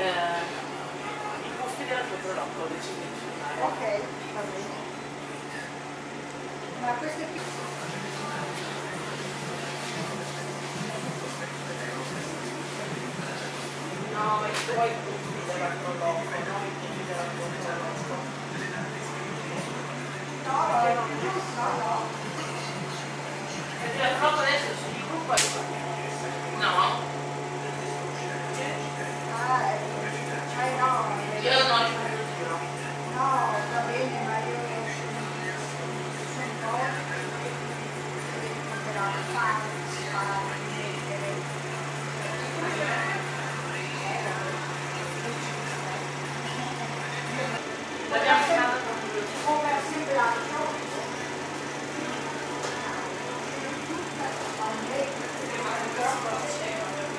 I puffi della tua prodotto decidi di filmare. Ok, va bene. Ma questo è più... No, i tuoi puffi della prodotto, non i puffi della tua prodotto. No. Perché la foto adesso su YouTube no? No. Io non li prendo giro. No, va bene, ma io sono un po' devi comprare fare, mettere. L'abbiamo chiamato proprio. Ho perso il braccio. Troppo c'è.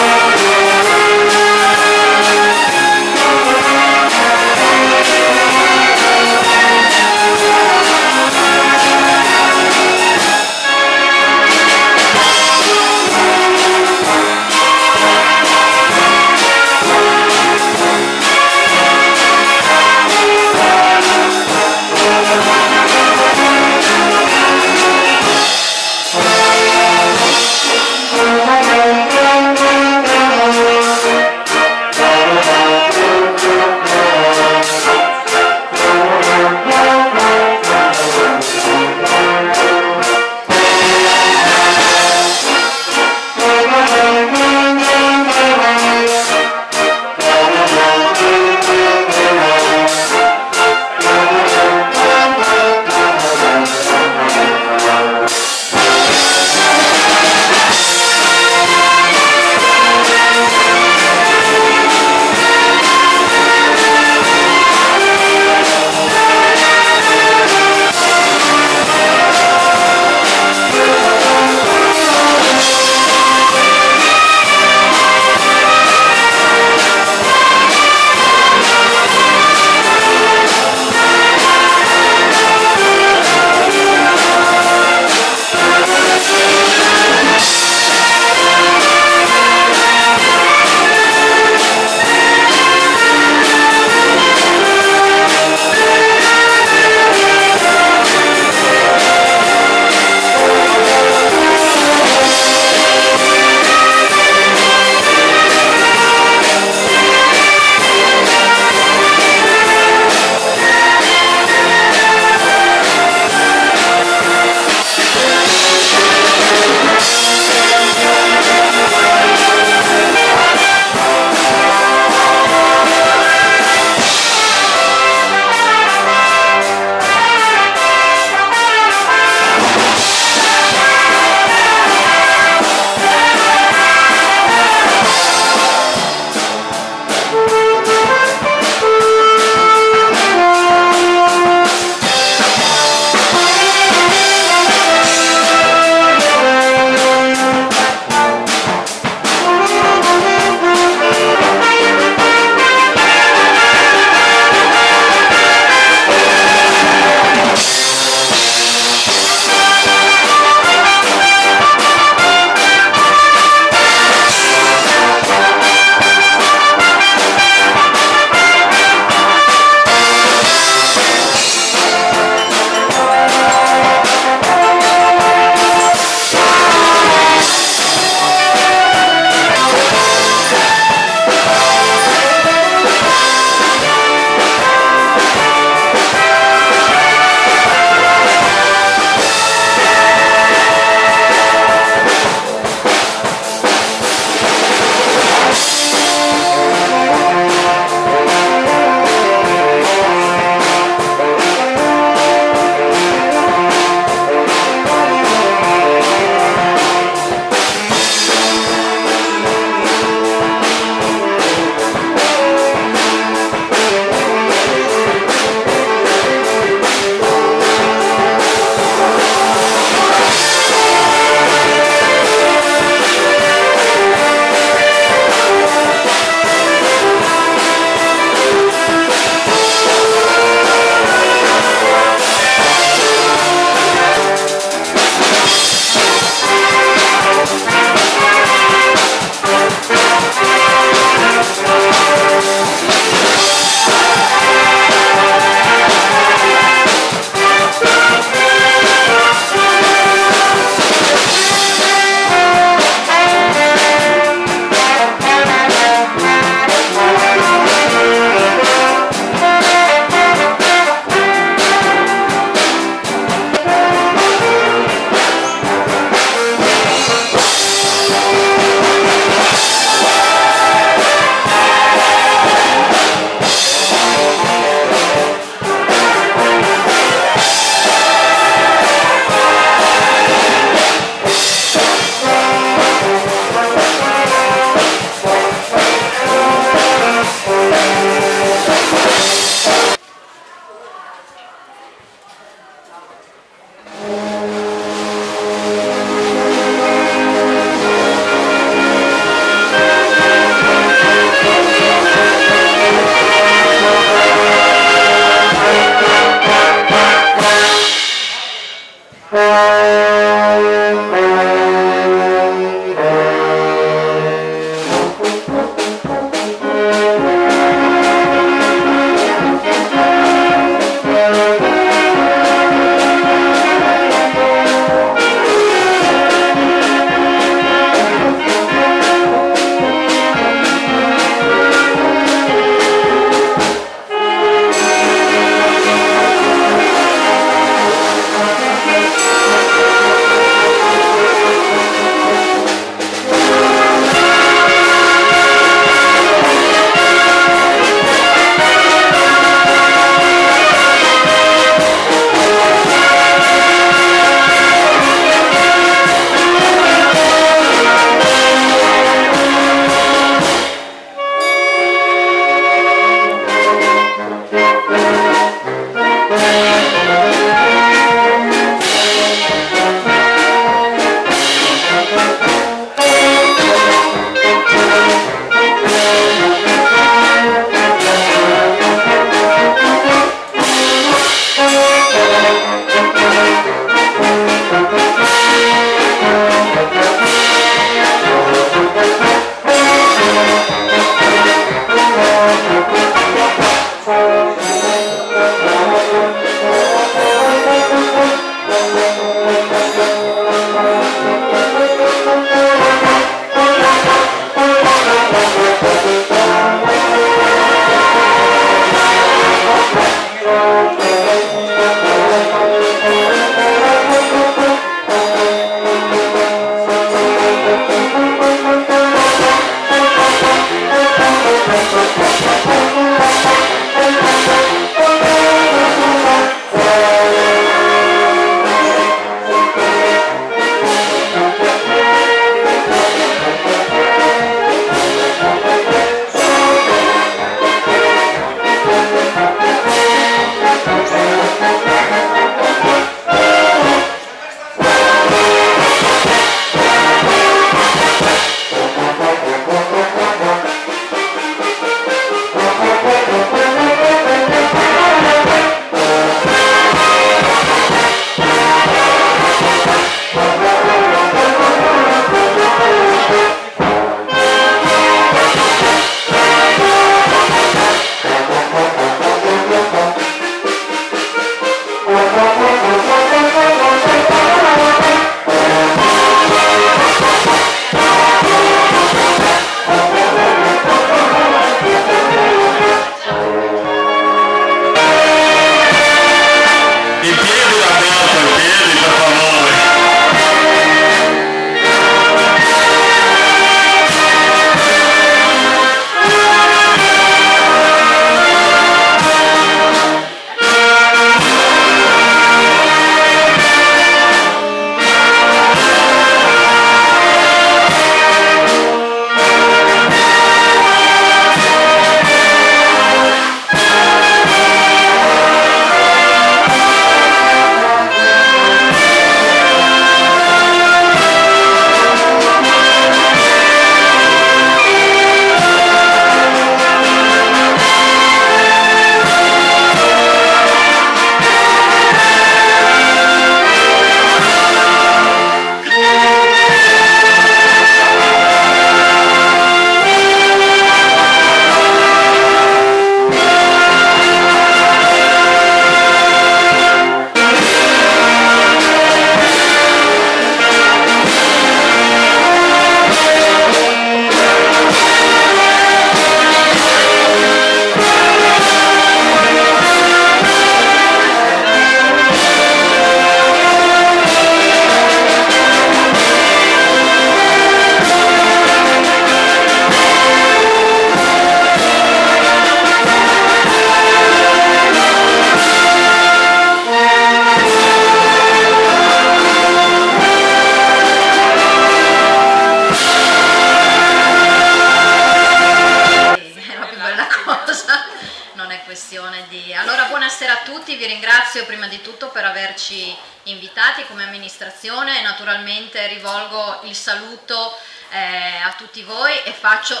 Invitati come amministrazione, e naturalmente rivolgo il saluto a tutti voi e faccio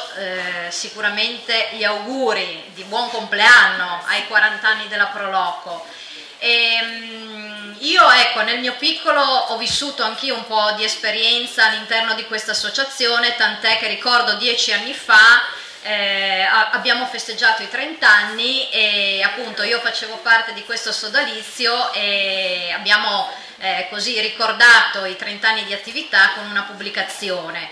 sicuramente gli auguri di buon compleanno ai 40 anni della Proloco. Io ecco, nel mio piccolo ho vissuto anch'io un po' di esperienza all'interno di questa associazione, tant'è che ricordo 10 anni fa abbiamo festeggiato i 30 anni e appunto io facevo parte di questo sodalizio e abbiamo così ricordato i 30 anni di attività con una pubblicazione.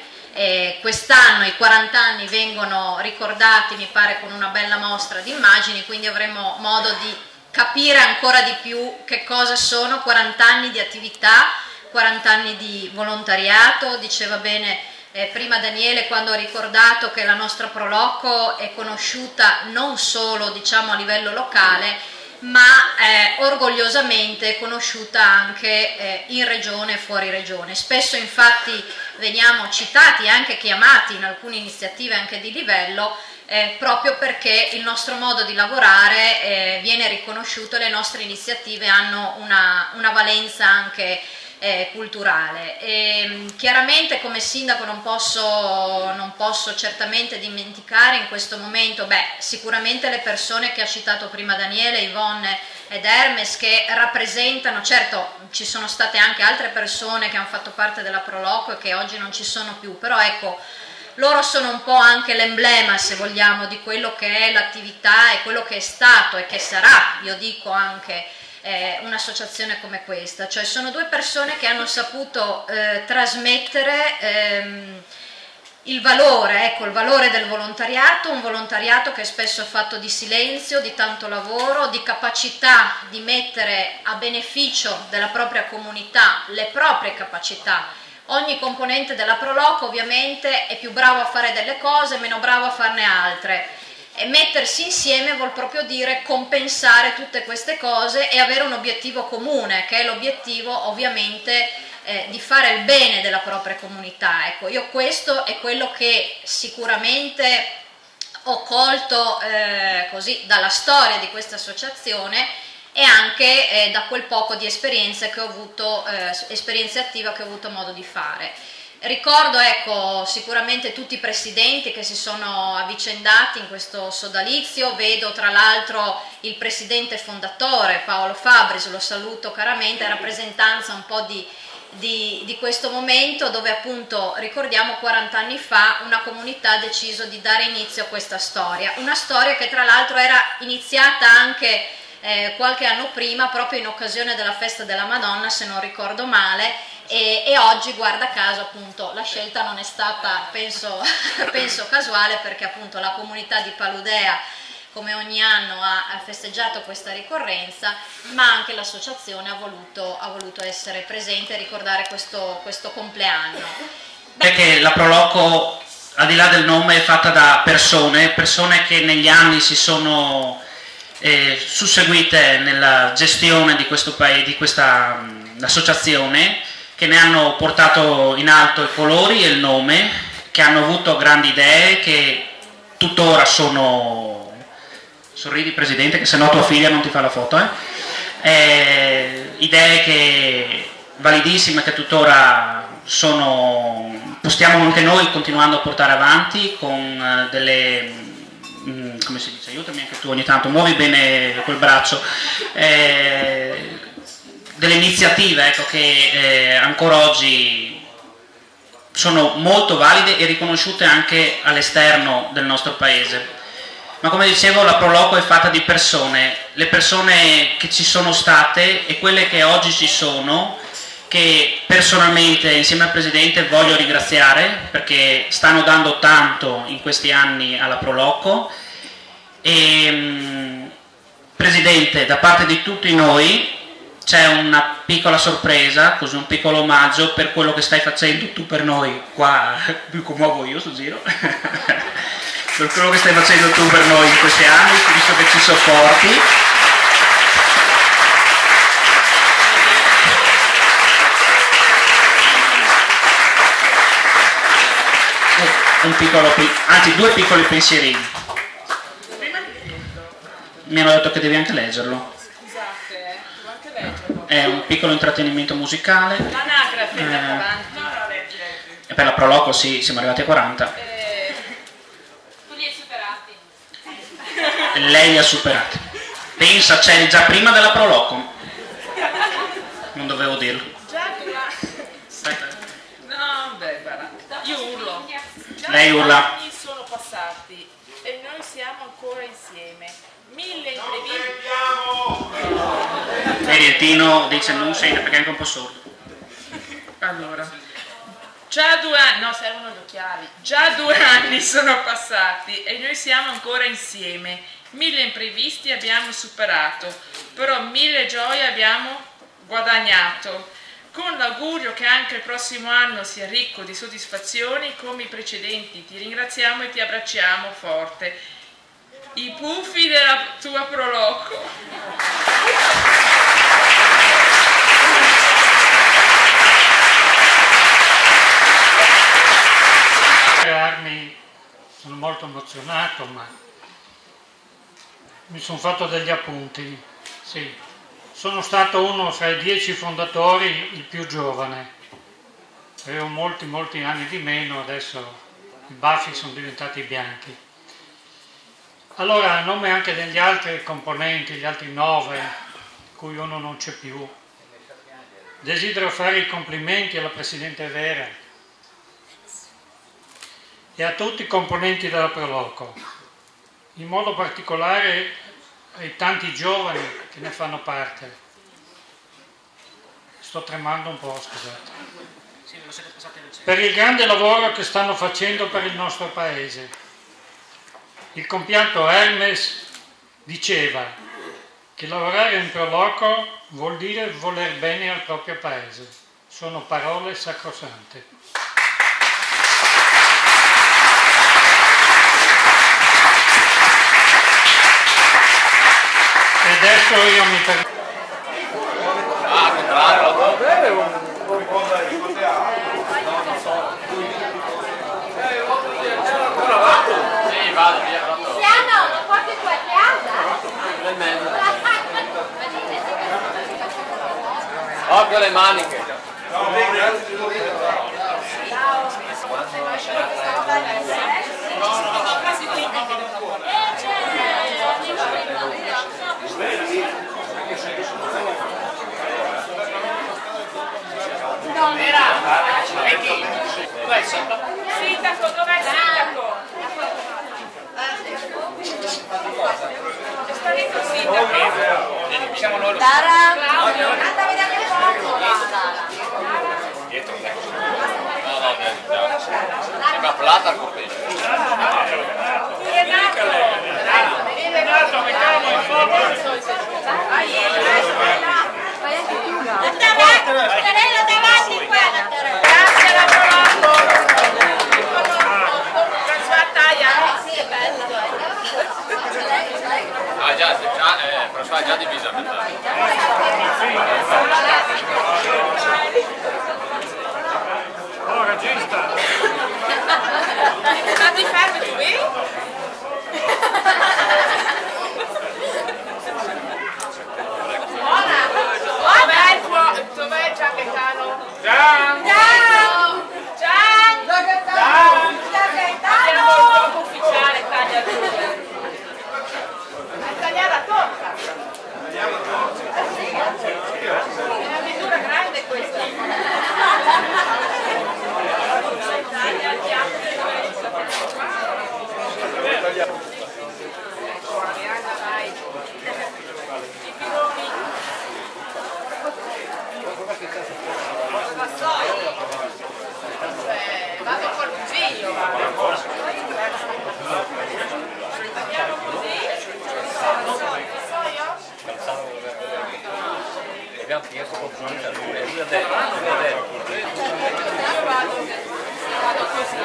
Quest'anno i 40 anni vengono ricordati, mi pare, con una bella mostra di immagini, quindi avremo modo di capire ancora di più che cosa sono 40 anni di attività, 40 anni di volontariato. Diceva bene prima Daniele quando ha ricordato che la nostra Proloco è conosciuta non solo, diciamo, a livello locale, ma orgogliosamente conosciuta anche in regione e fuori regione. Spesso infatti veniamo citati e anche chiamati in alcune iniziative anche di livello proprio perché il nostro modo di lavorare viene riconosciuto e le nostre iniziative hanno una valenza anche culturale. Chiaramente come sindaco non posso certamente dimenticare in questo momento sicuramente le persone che ha citato prima Daniele, Yvonne ed Hermes, che rappresentano, certo ci sono state anche altre persone che hanno fatto parte della Proloco e che oggi non ci sono più, però ecco, loro sono un po' anche l'emblema, se vogliamo, di quello che è l'attività e quello che è stato e che sarà, io dico, anche un'associazione come questa. Cioè sono due persone che hanno saputo trasmettere il valore, ecco, il valore del volontariato, un volontariato che spesso è fatto di silenzio, di tanto lavoro, di capacità di mettere a beneficio della propria comunità le proprie capacità. Ogni componente della Proloco ovviamente è più bravo a fare delle cose, meno bravo a farne altre. E mettersi insieme vuol proprio dire compensare tutte queste cose e avere un obiettivo comune, che è l'obiettivo ovviamente di fare il bene della propria comunità. Ecco, io questo è quello che sicuramente ho colto così dalla storia di questa associazione e anche da quel poco di esperienza che ho avuto, esperienza attiva che ho avuto modo di fare. Ricordo, ecco, sicuramente tutti i presidenti che si sono avvicendati in questo sodalizio. Vedo tra l'altro il presidente fondatore Paolo Fabris, lo saluto caramente, in rappresentanza un po' di questo momento dove appunto ricordiamo 40 anni fa una comunità ha deciso di dare inizio a questa storia, una storia che tra l'altro era iniziata anche qualche anno prima, proprio in occasione della festa della Madonna, se non ricordo male, e oggi, guarda caso, appunto la scelta non è stata, penso casuale, perché appunto la comunità di Paludea, come ogni anno, ha festeggiato questa ricorrenza, ma anche l'associazione ha voluto essere presente e ricordare questo compleanno. Perché la Proloco, al di là del nome, è fatta da persone che negli anni si sono susseguite nella gestione di questo paese, di questa associazione, che ne hanno portato in alto i colori e il nome, che hanno avuto grandi idee, che tuttora sono... Sorridi, Presidente, che se no tua figlia non ti fa la foto, idee che validissime, che tuttora stiamo anche noi continuando a portare avanti con delle, come si dice, aiutami anche tu ogni tanto, muovi bene quel braccio, delle iniziative, ecco, che ancora oggi sono molto valide e riconosciute anche all'esterno del nostro paese. Ma come dicevo, la Proloco è fatta di persone, le persone che ci sono state e quelle che oggi ci sono, che personalmente insieme al Presidente voglio ringraziare perché stanno dando tanto in questi anni alla Proloco. E, Presidente, da parte di tutti noi c'è una piccola sorpresa, così un piccolo omaggio per quello che stai facendo tu per noi, qua mi commuovo io sul giro. Per quello che stai facendo tu per noi in questi anni, visto che ci sopporti. Due piccoli pensierini. Mi hanno detto che devi anche leggerlo. Scusate, devo anche leggerlo. È un piccolo intrattenimento musicale. L'anagrafe, andate avanti. No, la leggi. E per la Proloco sì, siamo arrivati a 40. Lei li ha superati. Pensa, c'eri già prima della Proloco. Non dovevo dirlo. Già aspetta. No, beh, guarda. Io urlo. Lei urla. Anni sono passati e noi siamo ancora insieme. 1000 imprevisti. Vedi, il Tino dice non sente perché è anche un po' sordo. Allora, già 2 anni, no, servono gli occhiali. Già 2 anni sono passati e noi siamo ancora insieme. 1000 imprevisti abbiamo superato, però 1000 gioie abbiamo guadagnato. Con l'augurio che anche il prossimo anno sia ricco di soddisfazioni come i precedenti, ti ringraziamo e ti abbracciamo forte. I puffi della tua Proloco. Sono molto emozionato, ma mi sono fatto degli appunti. Sì. Sono stato uno fra i 10 fondatori, il più giovane. Avevo molti anni di meno, adesso i baffi sono diventati bianchi. Allora, a nome anche degli altri componenti, gli altri 9, di cui uno non c'è più, desidero fare i complimenti alla Presidente Vera e a tutti i componenti della Proloco, in modo particolare ai tanti giovani che ne fanno parte. Sto tremando un po', scusate. Per il grande lavoro che stanno facendo per il nostro paese. Il compianto Hermes diceva che lavorare in Proloco vuol dire voler bene al proprio paese. Sono parole sacrosante. E adesso io mi permetto. Siamo, lo porti tu a casa? Occhio le maniche. Dov'è il sindaco? Sindaco, dov'è il sindaco? È sparito il sindaco. Siamo noi lo Andata a vedere un po'. dietro. Sembra plata al corteggio. Renato, mettiamo in foto. Tarello davanti qua, Tarello. Grazie, l'ha provato. François Taglia. Sì, è bello. Ah già, François ha già diviso a metà. Oh, regista! State fermi qui? Dov'è Gian Gaetano? Gian! Abbiamo il gioco ufficiale, taglia due. Tagliare la torta. È una misura grande questa. Taglia il piatto di questo. Vai. I piloni. Vado col cucino, tagliamo così, Abbiamo chiesto qualcuno da lui a vado così,